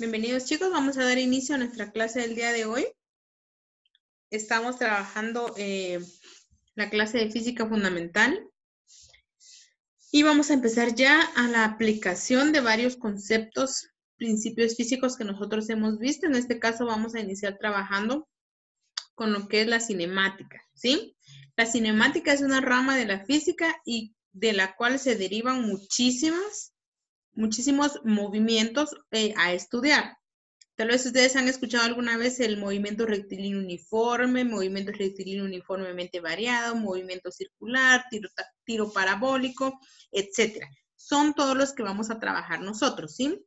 Bienvenidos chicos, vamos a dar inicio a nuestra clase del día de hoy. Estamos trabajando la clase de física fundamental y vamos a empezar ya a la aplicación de varios conceptos, principios físicos que nosotros hemos visto. En este caso vamos a iniciar trabajando con lo que es la cinemática, ¿sí? La cinemática es una rama de la física y de la cual se derivan muchísimos movimientos a estudiar. Tal vez ustedes han escuchado alguna vez el movimiento rectilíneo uniforme, movimiento rectilíneo uniformemente variado, movimiento circular, tiro parabólico, etc. Son todos los que vamos a trabajar nosotros, ¿sí?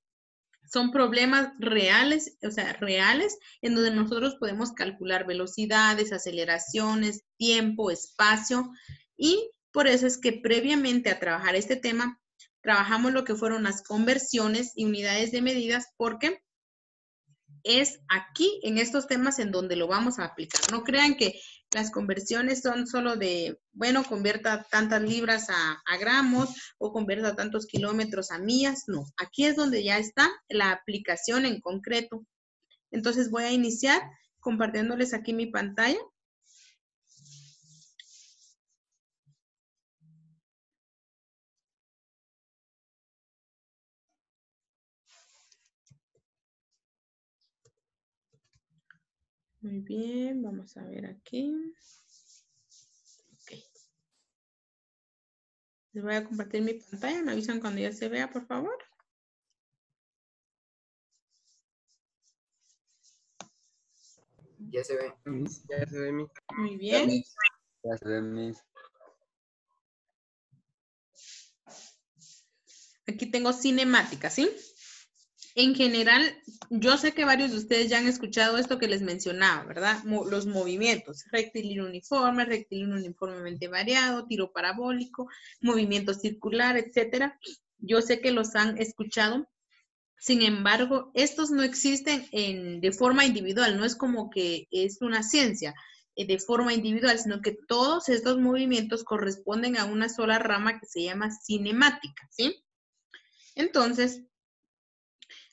Son problemas reales, o sea, reales, en donde nosotros podemos calcular velocidades, aceleraciones, tiempo, espacio, y por eso es que previamente a trabajar este tema, trabajamos lo que fueron las conversiones y unidades de medidas, porque es aquí, en estos temas, en donde lo vamos a aplicar. No crean que las conversiones son solo de, bueno, convierta tantas libras a gramos o convierta tantos kilómetros a millas. No, aquí es donde ya está la aplicación en concreto. Entonces voy a iniciar compartiéndoles aquí mi pantalla. Muy bien, vamos a ver aquí. Ok. Les voy a compartir mi pantalla. Me avisan cuando ya se vea, por favor. Ya se ve. Ya se ve, Miss. Muy bien. Ya se ve, Miss. Aquí tengo cinemática, ¿sí? En general, yo sé que varios de ustedes ya han escuchado esto que les mencionaba, ¿verdad? Los movimientos, rectilíneo uniformemente variado, tiro parabólico, movimiento circular, etcétera. Yo sé que los han escuchado. Sin embargo, estos no existen de forma individual, no es como que es una ciencia de forma individual, sino que todos estos movimientos corresponden a una sola rama que se llama cinemática, ¿sí? Entonces,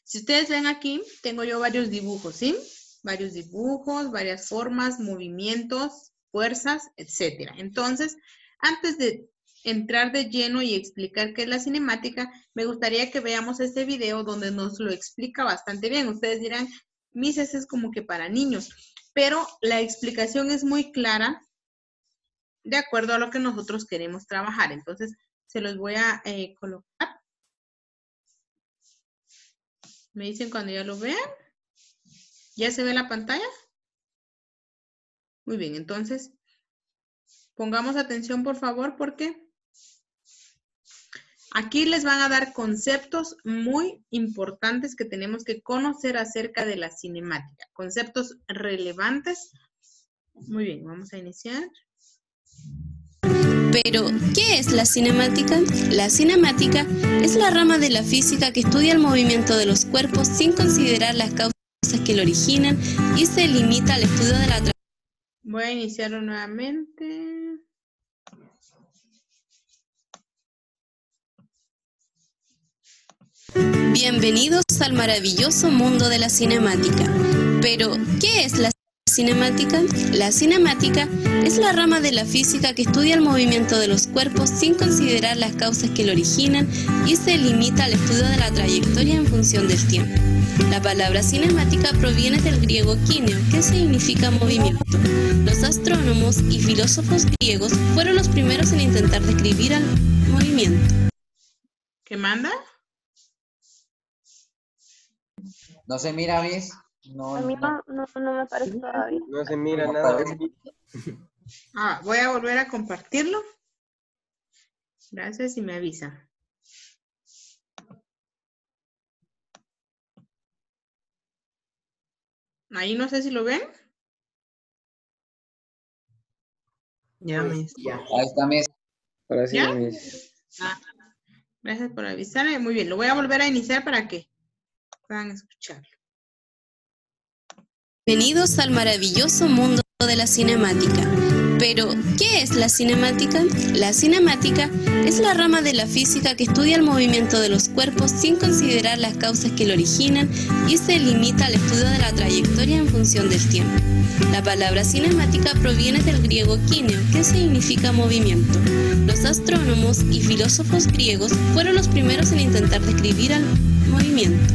si ustedes ven aquí, tengo yo varios dibujos, ¿sí? Varios dibujos, varias formas, movimientos, fuerzas, etc. Entonces, antes de entrar de lleno y explicar qué es la cinemática, me gustaría que veamos este video donde nos lo explica bastante bien. Ustedes dirán, Miss, ese es como que para niños, pero la explicación es muy clara de acuerdo a lo que nosotros queremos trabajar. Entonces, se los voy a colocar. Me dicen cuando ya lo vean. ¿Ya se ve la pantalla? Muy bien, entonces, pongamos atención, por favor, porque aquí les van a dar conceptos muy importantes que tenemos que conocer acerca de la cinemática. Conceptos relevantes. Muy bien, vamos a iniciar. Pero, ¿qué es la cinemática? La cinemática es la rama de la física que estudia el movimiento de los cuerpos sin considerar las causas que lo originan y se limita al estudio de la... Voy a iniciarlo nuevamente. Bienvenidos al maravilloso mundo de la cinemática. Pero, ¿qué es la cinemática? La cinemática es la rama de la física que estudia el movimiento de los cuerpos sin considerar las causas que lo originan y se limita al estudio de la trayectoria en función del tiempo. La palabra cinemática proviene del griego kineo, que significa movimiento. Los astrónomos y filósofos griegos fueron los primeros en intentar describir el movimiento. ¿Qué manda? No se mira, Miss. No, A mí no me parece todavía. No se mira No nada. parece. Voy a volver a compartirlo. Gracias y me avisa. Ahí no sé si lo ven. Ya, Miss. Ya. Ahí está, Miss. Ahora sí, ¿Ya? Miss. Gracias por avisarme. Muy bien, lo voy a volver a iniciar para que puedan escucharlo. Bienvenidos al maravilloso mundo de la cinemática. Pero, ¿qué es la cinemática? La cinemática es la rama de la física que estudia el movimiento de los cuerpos sin considerar las causas que lo originan y se limita al estudio de la trayectoria en función del tiempo. La palabra cinemática proviene del griego kineo, que significa movimiento. Los astrónomos y filósofos griegos fueron los primeros en intentar describir el movimiento.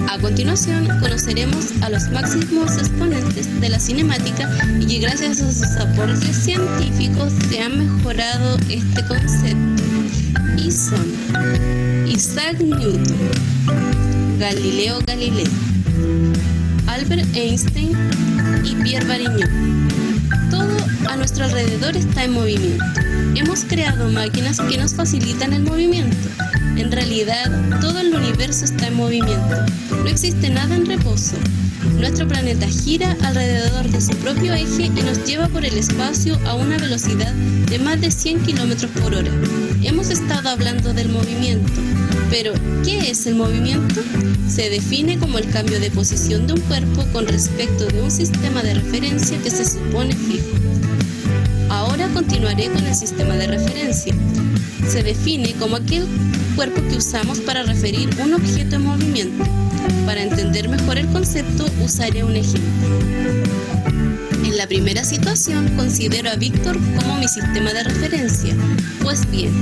A continuación, conoceremos a los máximos exponentes de la cinemática y que gracias a sus aportes científicos se ha mejorado este concepto. Y son Isaac Newton, Galileo Galilei, Albert Einstein y Pierre Varignon. Todo a nuestro alrededor está en movimiento. Hemos creado máquinas que nos facilitan el movimiento. En realidad, todo el universo está en movimiento. No existe nada en reposo. Nuestro planeta gira alrededor de su propio eje y nos lleva por el espacio a una velocidad de más de 100 km por hora. Hemos estado hablando del movimiento. Pero, ¿qué es el movimiento? Se define como el cambio de posición de un cuerpo con respecto de un sistema de referencia que se supone fijo. Ahora continuaré con el sistema de referencia. Se define como aquel cuerpo que usamos para referir un objeto en movimiento. Para entender mejor el concepto, usaré un ejemplo. En la primera situación, considero a Víctor como mi sistema de referencia. Pues bien,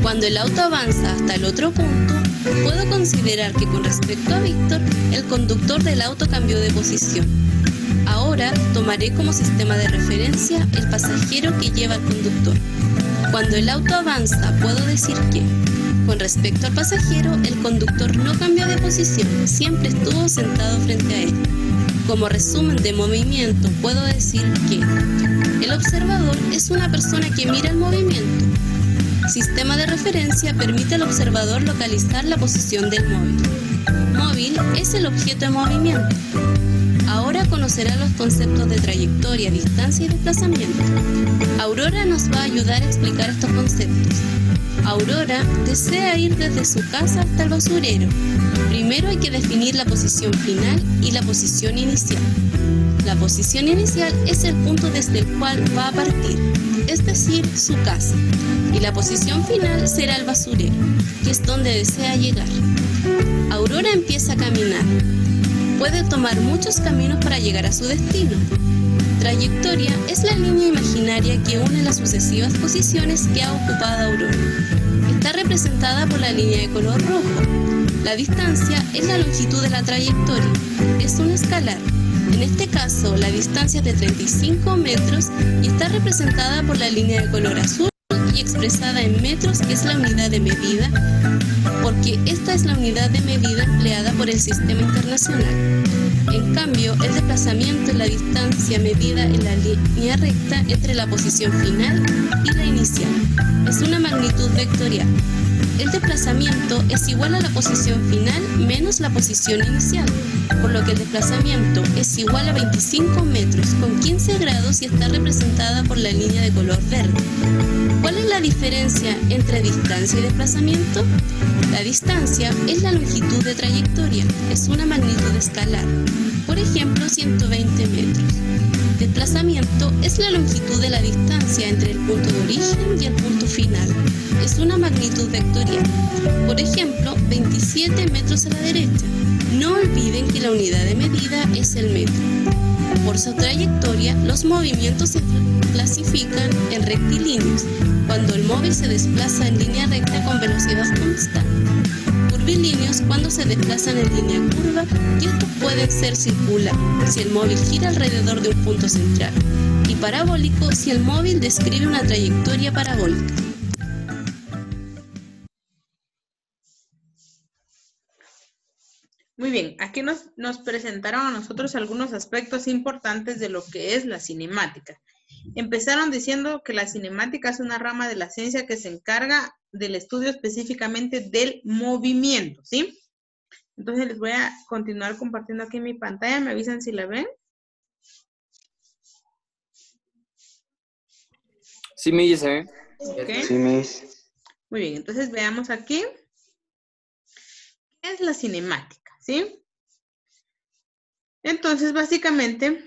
cuando el auto avanza hasta el otro punto, puedo considerar que con respecto a Víctor, el conductor del auto cambió de posición. Ahora tomaré como sistema de referencia el pasajero que lleva al conductor. Cuando el auto avanza, puedo decir que, con respecto al pasajero, el conductor no cambió de posición, siempre estuvo sentado frente a él. Como resumen de movimiento, puedo decir que el observador es una persona que mira el movimiento. Sistema de referencia permite al observador localizar la posición del móvil. Móvil es el objeto en movimiento. Ahora conocerá los conceptos de trayectoria, distancia y desplazamiento. Aurora nos va a ayudar a explicar estos conceptos. Aurora desea ir desde su casa hasta el basurero. Primero hay que definir la posición final y la posición inicial. La posición inicial es el punto desde el cual va a partir, es decir, su casa. Y la posición final será el basurero, que es donde desea llegar. Aurora empieza a caminar. Puede tomar muchos caminos para llegar a su destino. Trayectoria es la línea imaginaria que une las sucesivas posiciones que ha ocupado Aurora. Está representada por la línea de color rojo. La distancia es la longitud de la trayectoria. Es un escalar. En este caso, la distancia es de 35 metros y está representada por la línea de color azul y expresada en metros, que es la unidad de medida, porque esta es la unidad de medida empleada por el sistema internacional. En cambio, el desplazamiento es la distancia medida en la línea recta entre la posición final y la inicial. Es una magnitud vectorial. El desplazamiento es igual a la posición final menos la posición inicial, por lo que el desplazamiento es igual a 25 metros con 15 grados y está representada por la línea de color verde. ¿Cuál es la diferencia entre distancia y desplazamiento? La distancia es la longitud de trayectoria, es una magnitud escalar, por ejemplo 120 metros. Desplazamiento es la longitud de la distancia entre el punto de origen y el punto final. Es una magnitud vectorial, por ejemplo 27 metros a la derecha. No olviden que la unidad de medida es el metro. Por su trayectoria, los movimientos se clasifican en rectilíneos, cuando el móvil se desplaza en línea recta con velocidad constante. Curvilíneos cuando se desplazan en línea curva, y estos pueden ser circulares si el móvil gira alrededor de un punto central, y parabólico si el móvil describe una trayectoria parabólica. Muy bien, aquí nos presentaron a nosotros algunos aspectos importantes de lo que es la cinemática. Empezaron diciendo que la cinemática es una rama de la ciencia que se encarga del estudio específicamente del movimiento, ¿sí? Entonces les voy a continuar compartiendo aquí mi pantalla. ¿Me avisan si la ven? Sí, me dice. Okay. Sí, me dice. Muy bien, entonces veamos aquí. ¿Qué es la cinemática? ¿Sí? Entonces, básicamente,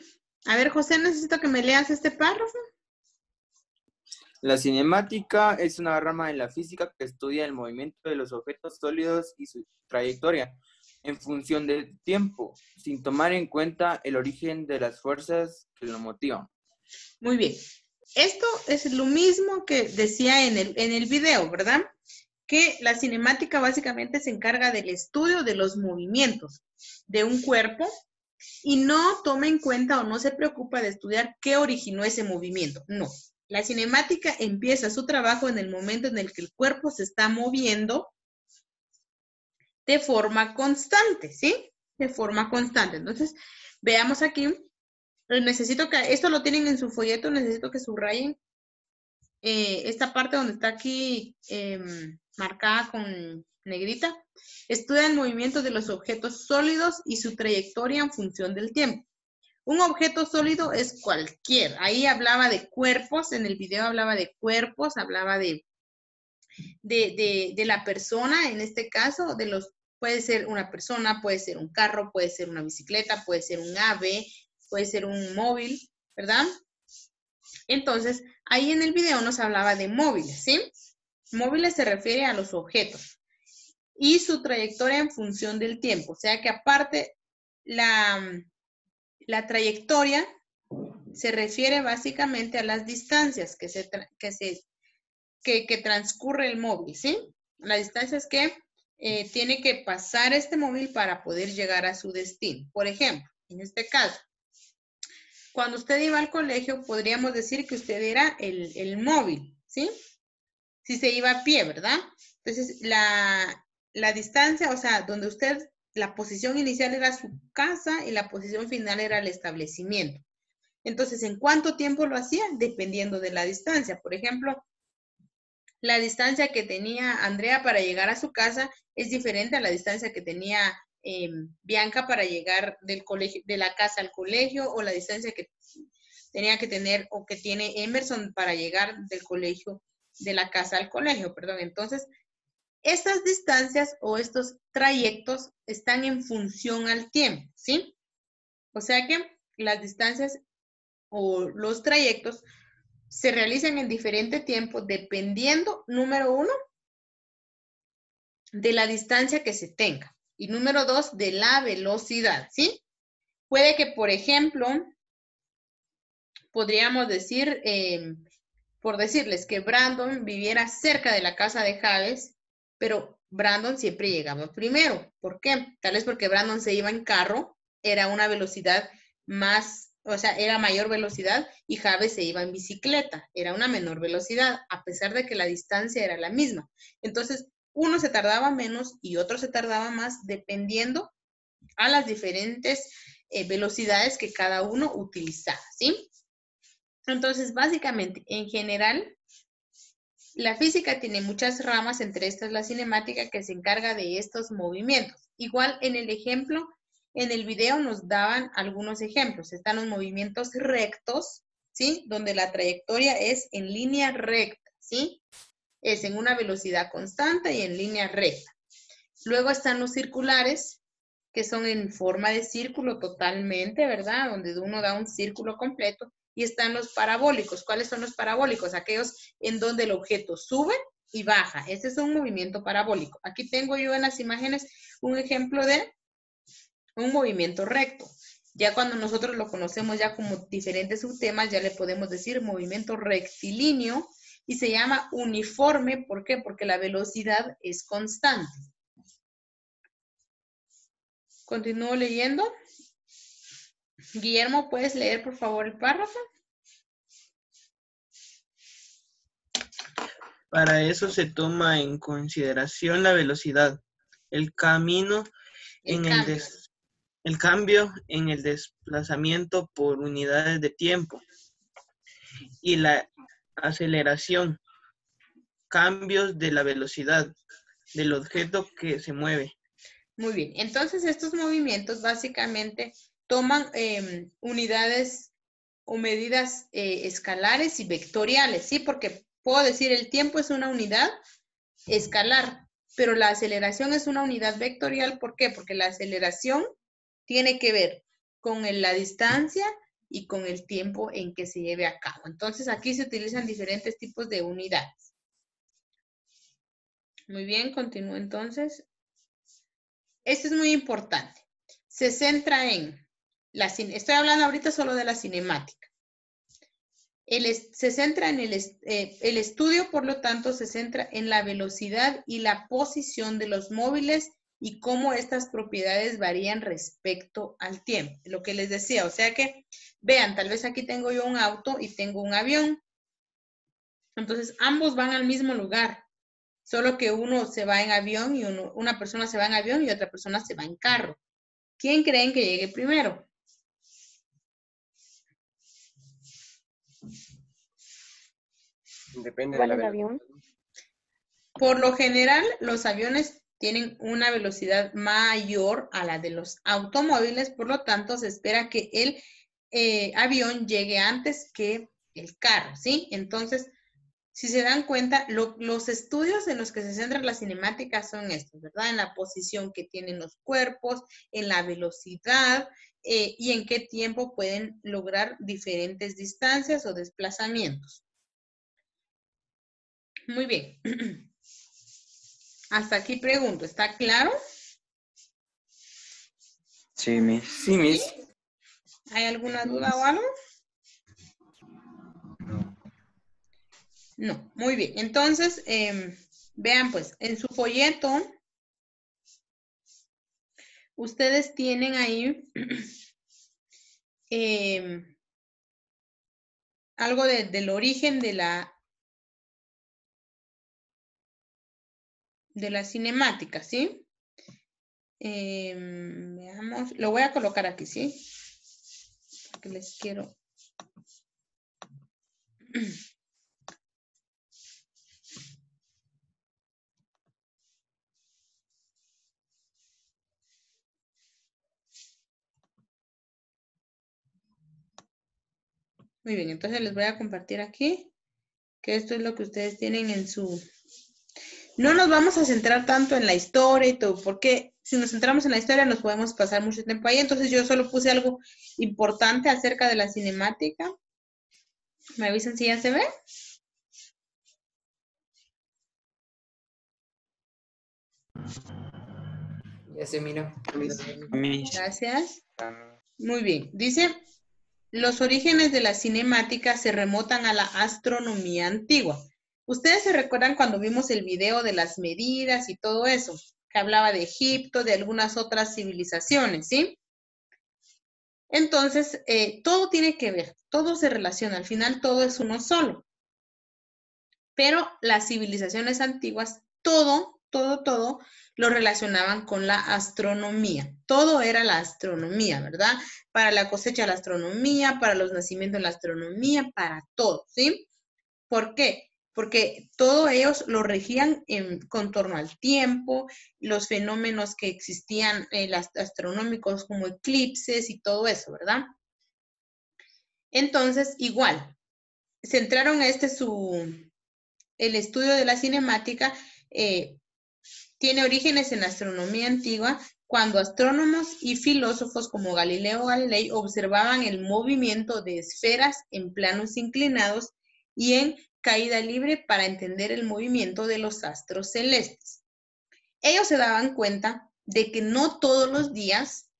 a ver, José, necesito que me leas este párrafo. La cinemática es una rama de la física que estudia el movimiento de los objetos sólidos y su trayectoria en función del tiempo, sin tomar en cuenta el origen de las fuerzas que lo motivan. Muy bien. Esto es lo mismo que decía en el video, ¿verdad? Que la cinemática básicamente se encarga del estudio de los movimientos de un cuerpo y no toma en cuenta o no se preocupa de estudiar qué originó ese movimiento. No. La cinemática empieza su trabajo en el momento en el que el cuerpo se está moviendo de forma constante, ¿sí? De forma constante. Entonces, veamos aquí. Necesito que, esto lo tienen en su folleto, necesito que subrayen esta parte donde está aquí marcada con negrita. Estudia el movimiento de los objetos sólidos y su trayectoria en función del tiempo. Un objeto sólido es cualquier. Ahí hablaba de cuerpos, en el video hablaba de cuerpos, hablaba de la persona, en este caso, puede ser una persona, puede ser un carro, puede ser una bicicleta, puede ser un ave, puede ser un móvil, ¿verdad? Entonces, ahí en el video nos hablaba de móviles, ¿sí? Móviles se refiere a los objetos y su trayectoria en función del tiempo. O sea que aparte, la trayectoria se refiere básicamente a las distancias que transcurre el móvil, ¿sí? Las distancias que tiene que pasar este móvil para poder llegar a su destino. Por ejemplo, en este caso, cuando usted iba al colegio, podríamos decir que usted era el móvil, ¿sí? Si se iba a pie, ¿verdad? Entonces, la distancia, o sea, donde usted, la posición inicial era su casa y la posición final era el establecimiento. Entonces, ¿en cuánto tiempo lo hacía? Dependiendo de la distancia. Por ejemplo, la distancia que tenía Andrea para llegar a su casa es diferente a la distancia que tenía Bianca para llegar del colegio, de la casa al colegio, o la distancia que tenía que tener o que tiene Emerson para llegar del colegio, de la casa al colegio, perdón. Entonces, estas distancias o estos trayectos están en función al tiempo, ¿sí? O sea que las distancias o los trayectos se realizan en diferente tiempo dependiendo, número 1, de la distancia que se tenga. Y número 2, de la velocidad, ¿sí? Puede que, por ejemplo, podríamos decir, por decirles que Brandon viviera cerca de la casa de Javes, pero Brandon siempre llegaba primero. ¿Por qué? Tal vez porque Brandon se iba en carro, era una velocidad más, o sea, era mayor velocidad, y Javes se iba en bicicleta, era una menor velocidad, a pesar de que la distancia era la misma. Entonces, uno se tardaba menos y otro se tardaba más, dependiendo a las diferentes velocidades que cada uno utilizaba, ¿sí? Entonces, básicamente, en general, la física tiene muchas ramas, entre estas la cinemática, que se encarga de estos movimientos. Igual en el ejemplo, en el video nos daban algunos ejemplos. Están los movimientos rectos, ¿sí? Donde la trayectoria es en línea recta, ¿sí? Es en una velocidad constante y en línea recta. Luego están los circulares, que son en forma de círculo totalmente, ¿verdad? Donde uno da un círculo completo. Y están los parabólicos. ¿Cuáles son los parabólicos? Aquellos en donde el objeto sube y baja. Este es un movimiento parabólico. Aquí tengo yo en las imágenes un ejemplo de un movimiento recto. Ya cuando nosotros lo conocemos ya como diferentes subtemas, ya le podemos decir movimiento rectilíneo, y se llama uniforme. ¿Por qué? Porque la velocidad es constante. Continúo leyendo. Guillermo, ¿puedes leer por favor el párrafo? Para eso se toma en consideración la velocidad, el cambio en el desplazamiento por unidades de tiempo y la aceleración, cambios de la velocidad del objeto que se mueve. Muy bien, entonces estos movimientos básicamente toman unidades o medidas escalares y vectoriales, ¿sí? Porque puedo decir el tiempo es una unidad escalar, pero la aceleración es una unidad vectorial. ¿Por qué? Porque la aceleración tiene que ver con la distancia y con el tiempo en que se lleve a cabo. Entonces, aquí se utilizan diferentes tipos de unidades. Muy bien, continúo entonces. Esto es muy importante. Se centra en, estoy hablando ahorita solo de la cinemática. Se centra en el estudio, por lo tanto, se centra en la velocidad y la posición de los móviles y cómo estas propiedades varían respecto al tiempo. Lo que les decía, o sea que, vean, tal vez aquí tengo yo un auto y tengo un avión. Entonces, ambos van al mismo lugar, solo que uno se va en avión y una persona se va en avión y otra persona se va en carro. ¿Quién creen que llegue primero? Depende de ¿Cuál la el velocidad. avión? Por lo general, los aviones tienen una velocidad mayor a la de los automóviles, por lo tanto, se espera que el avión llegue antes que el carro, ¿sí? Entonces, si se dan cuenta, los estudios en los que se centra la cinemática son estos, ¿verdad? En la posición que tienen los cuerpos, en la velocidad y en qué tiempo pueden lograr diferentes distancias o desplazamientos. Muy bien. Hasta aquí pregunto, ¿está claro? Sí, Miss. Sí, Miss. ¿Hay alguna duda o algo? No, muy bien. Entonces, vean pues, en su folleto, ustedes tienen ahí algo del origen de la cinemática, ¿sí? Veamos, lo voy a colocar aquí, ¿sí? Porque les quiero... Muy bien, entonces les voy a compartir aquí, que esto es lo que ustedes tienen en su... No nos vamos a centrar tanto en la historia y todo, porque si nos centramos en la historia nos podemos pasar mucho tiempo ahí, entonces yo solo puse algo importante acerca de la cinemática. ¿Me avisan si ya se ve? Ya se mira. Miss. Gracias. Muy bien. Dice, los orígenes de la cinemática se remontan a la astronomía antigua. Ustedes se recuerdan cuando vimos el video de las medidas y todo eso, que hablaba de Egipto, de algunas otras civilizaciones, ¿sí? Entonces, todo tiene que ver, todo se relaciona, al final todo es uno solo. Pero las civilizaciones antiguas, todo lo relacionaban con la astronomía. Todo era la astronomía, ¿verdad? Para la cosecha la astronomía, para los nacimientos la astronomía, para todo, ¿sí? ¿Por qué? Porque todos ellos lo regían con torno al tiempo, los fenómenos que existían astronómicos como eclipses y todo eso, ¿verdad? Entonces, igual, centraron el estudio de la cinemática, tiene orígenes en la astronomía antigua, cuando astrónomos y filósofos como Galileo Galilei observaban el movimiento de esferas en planos inclinados y en caída libre para entender el movimiento de los astros celestes. Ellos se daban cuenta de que no todos los días,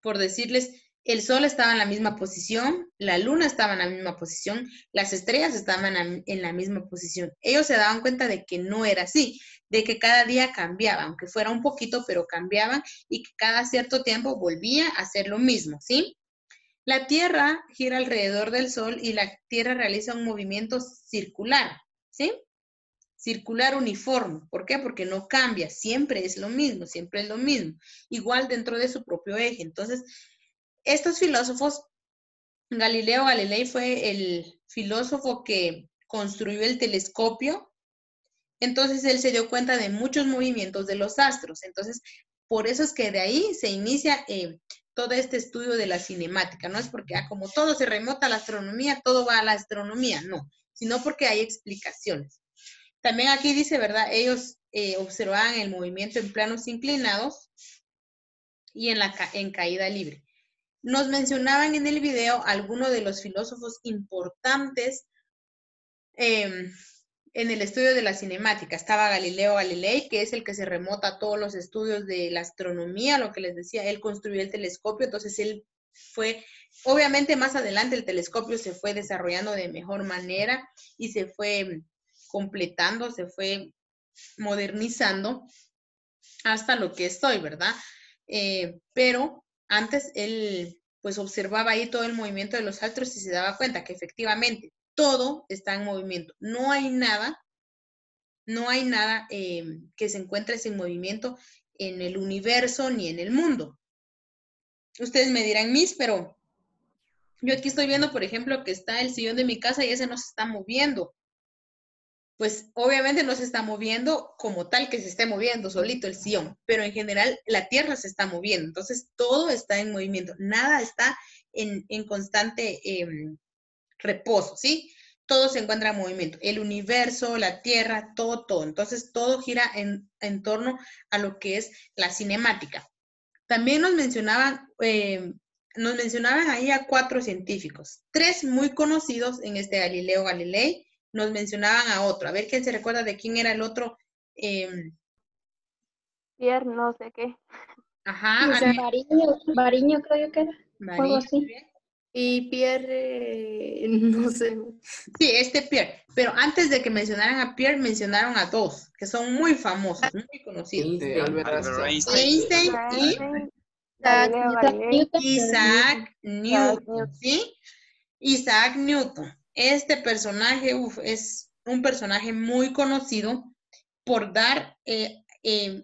por decirles, el sol estaba en la misma posición, la luna estaba en la misma posición, las estrellas estaban en la misma posición. Ellos se daban cuenta de que no era así, de que cada día cambiaba, aunque fuera un poquito, pero cambiaban y que cada cierto tiempo volvía a hacer lo mismo, ¿sí? La Tierra gira alrededor del Sol y la Tierra realiza un movimiento circular, ¿sí? Circular uniforme. ¿Por qué? Porque no cambia, siempre es lo mismo, igual dentro de su propio eje. Entonces, estos filósofos, Galileo Galilei fue el filósofo que construyó el telescopio, entonces él se dio cuenta de muchos movimientos de los astros, entonces por eso es que de ahí se inicia todo este estudio de la cinemática, no es porque como todo se remota a la astronomía, todo va a la astronomía, no, sino porque hay explicaciones. También aquí dice, ¿verdad? Ellos observaban el movimiento en planos inclinados y en caída libre. Nos mencionaban en el video algunos de los filósofos importantes en el estudio de la cinemática. Estaba Galileo Galilei, que es el que se remota a todos los estudios de la astronomía, lo que les decía, él construyó el telescopio, entonces él fue, obviamente más adelante el telescopio se fue desarrollando de mejor manera y se fue completando, se fue modernizando hasta lo que es hoy, ¿verdad? Pero antes él pues observaba ahí todo el movimiento de los astros y se daba cuenta que efectivamente todo está en movimiento. No hay nada que se encuentre sin movimiento en el universo ni en el mundo. Ustedes me dirán, Miss, pero yo aquí estoy viendo, por ejemplo, que está el sillón de mi casa y ese no se está moviendo. Pues obviamente no se está moviendo como tal que se esté moviendo solito el sillón, pero en general la Tierra se está moviendo, entonces todo está en movimiento, nada está en constante reposo, ¿sí? Todo se encuentra en movimiento, el universo, la Tierra, todo. Entonces todo gira en torno a lo que es la cinemática. También nos mencionaban ahí a 4 científicos, 3 muy conocidos en este Galileo Galilei. Nos mencionaban a otro. A ver quién se recuerda de quién era el otro. Pierre, no sé qué. Ajá. Bariño creo que era. Algo así. Bien. Y Pierre, no sé. Sí, Pierre. Pero antes de que mencionaran a Pierre, mencionaron a 2, que son muy famosos, muy conocidos. Einstein y Galileo Galilei. Isaac Newton, ¿sí? Isaac Newton. Este personaje es un personaje muy conocido por dar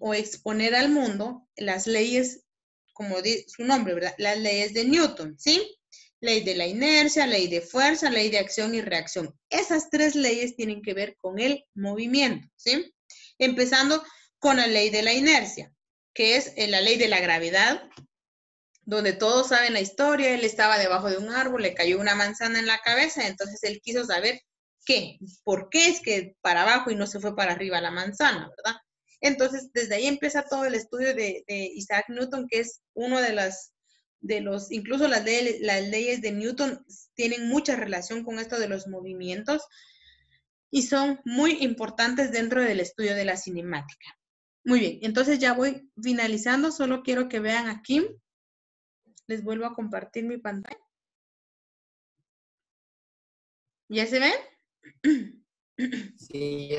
o exponer al mundo las leyes, como dice su nombre, ¿verdad? Las leyes de Newton, ¿sí? Ley de la inercia, ley de fuerza, ley de acción y reacción. Esas 3 leyes tienen que ver con el movimiento, ¿sí? Empezando con la ley de la inercia, que es la ley de la gravedad, donde todos saben la historia. Él estaba debajo de un árbol, le cayó una manzana en la cabeza, entonces él quiso saber por qué es que para abajo y no se fue para arriba la manzana, ¿verdad? Entonces, desde ahí empieza todo el estudio de Isaac Newton, que es uno de los, incluso las leyes de Newton tienen mucha relación con esto de los movimientos y son muy importantes dentro del estudio de la cinemática. Muy bien, entonces ya voy finalizando, solo quiero que vean aquí. Les vuelvo a compartir mi pantalla. ¿Ya se ven? Sí.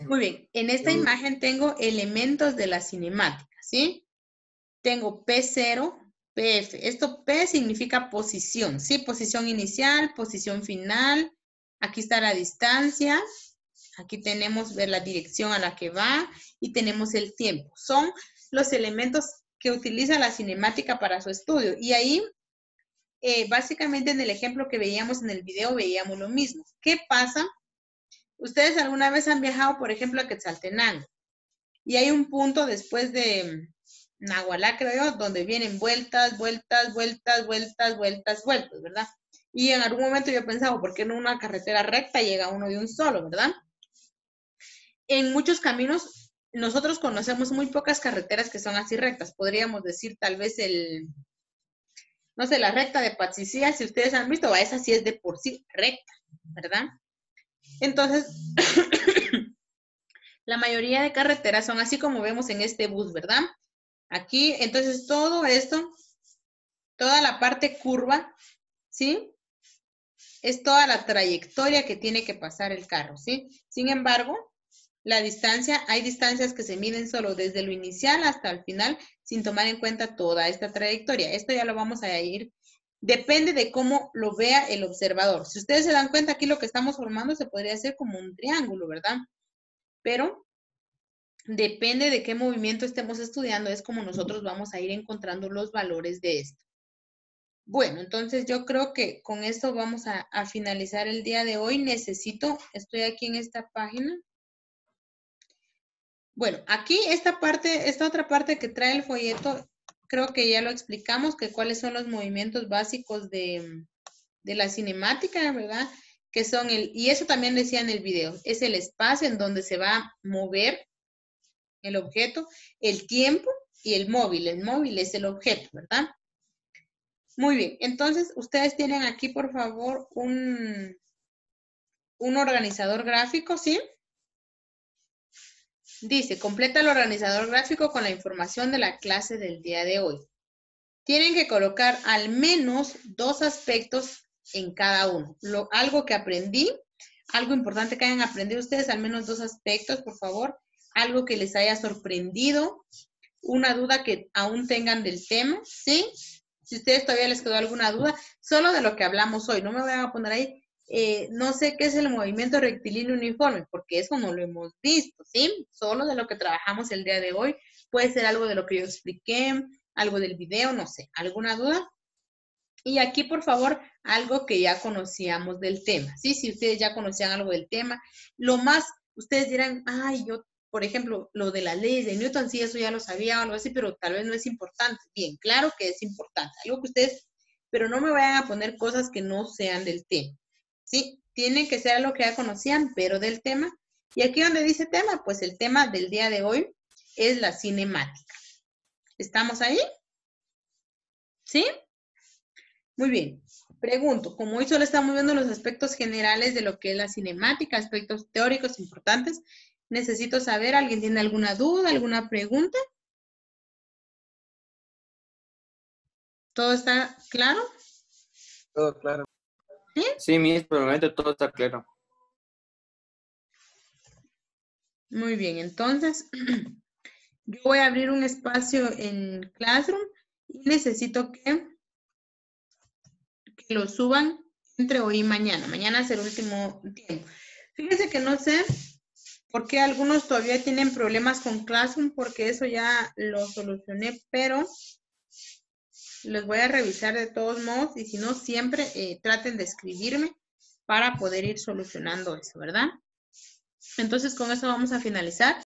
Muy bien. En esta imagen tengo elementos de la cinemática, ¿sí? Tengo P0, PF. Esto P significa posición, ¿sí? Posición inicial, posición final. Aquí está la distancia. Aquí tenemos ver la dirección a la que va y tenemos el tiempo. Son los elementos que utiliza la cinemática para su estudio. Y ahí, básicamente en el ejemplo que veíamos en el video, veíamos lo mismo. ¿Qué pasa? Ustedes alguna vez han viajado, por ejemplo, a Quetzaltenango. Y hay un punto después de Nahualá, creo yo, donde vienen vueltas, ¿verdad? Y en algún momento yo pensaba, ¿por qué no una carretera recta llega uno de un solo, verdad? En muchos caminos, nosotros conocemos muy pocas carreteras que son así rectas. Podríamos decir tal vez no sé, la recta de Patsicía, si ustedes han visto, esa sí es de por sí recta, ¿verdad? Entonces, la mayoría de carreteras son así como vemos en este bus, ¿verdad? Aquí, entonces todo esto, toda la parte curva, ¿sí? Es toda la trayectoria que tiene que pasar el carro, ¿sí? Sin embargo, la distancia, hay distancias que se miden solo desde lo inicial hasta el final, sin tomar en cuenta toda esta trayectoria. Esto ya lo vamos a ir, depende de cómo lo vea el observador. Si ustedes se dan cuenta, aquí lo que estamos formando se podría hacer como un triángulo, ¿verdad? Pero depende de qué movimiento estemos estudiando, es como nosotros vamos a ir encontrando los valores de esto. Bueno, entonces yo creo que con esto vamos a finalizar el día de hoy. Estoy aquí en esta página. Bueno, aquí esta otra parte que trae el folleto, creo que ya lo explicamos, que cuáles son los movimientos básicos de la cinemática, ¿verdad? Que son y eso también decía en el video, es el espacio en donde se va a mover el objeto, el tiempo y el móvil. El móvil es el objeto, ¿verdad? Muy bien, entonces ustedes tienen aquí, por favor, un organizador gráfico, ¿sí? Dice, completa el organizador gráfico con la información de la clase del día de hoy. Tienen que colocar al menos 2 aspectos en cada uno. Algo que aprendí, algo importante que hayan aprendido ustedes, al menos 2 aspectos, por favor. Algo que les haya sorprendido, una duda que aún tengan del tema, ¿sí? Si ustedes todavía les quedó alguna duda, solo de lo que hablamos hoy, no me vayan a poner ahí, no sé qué es el movimiento rectilíneo uniforme, porque eso no lo hemos visto, ¿sí? Solo de lo que trabajamos el día de hoy, puede ser algo de lo que yo expliqué, algo del video, no sé, ¿alguna duda? Y aquí, por favor, algo que ya conocíamos del tema, ¿sí? Si ustedes ya conocían algo del tema, lo más, ustedes dirán, ay, yo, por ejemplo, lo de las leyes de Newton, sí, eso ya lo sabía o algo así, pero tal vez no es importante. Bien, claro que es importante, algo que ustedes, pero no me vayan a poner cosas que no sean del tema, ¿sí? Tiene que ser algo que ya conocían, pero del tema. Y aquí donde dice tema, pues el tema del día de hoy es la cinemática. ¿Estamos ahí? ¿Sí? Muy bien. Pregunto, como hoy solo estamos viendo los aspectos generales de lo que es la cinemática, aspectos teóricos importantes, necesito saber, ¿alguien tiene alguna duda, alguna pregunta? ¿Todo está claro? Todo claro. ¿Sí? Sí, Miss, por el momento todo está claro. Muy bien, entonces yo voy a abrir un espacio en Classroom y necesito que lo suban entre hoy y mañana. Mañana es el último tiempo. Fíjense que no sé por qué algunos todavía tienen problemas con Classroom, porque eso ya lo solucioné, pero los voy a revisar de todos modos y si no, siempre traten de escribirme para poder ir solucionando eso, ¿verdad? Entonces, con eso vamos a finalizar.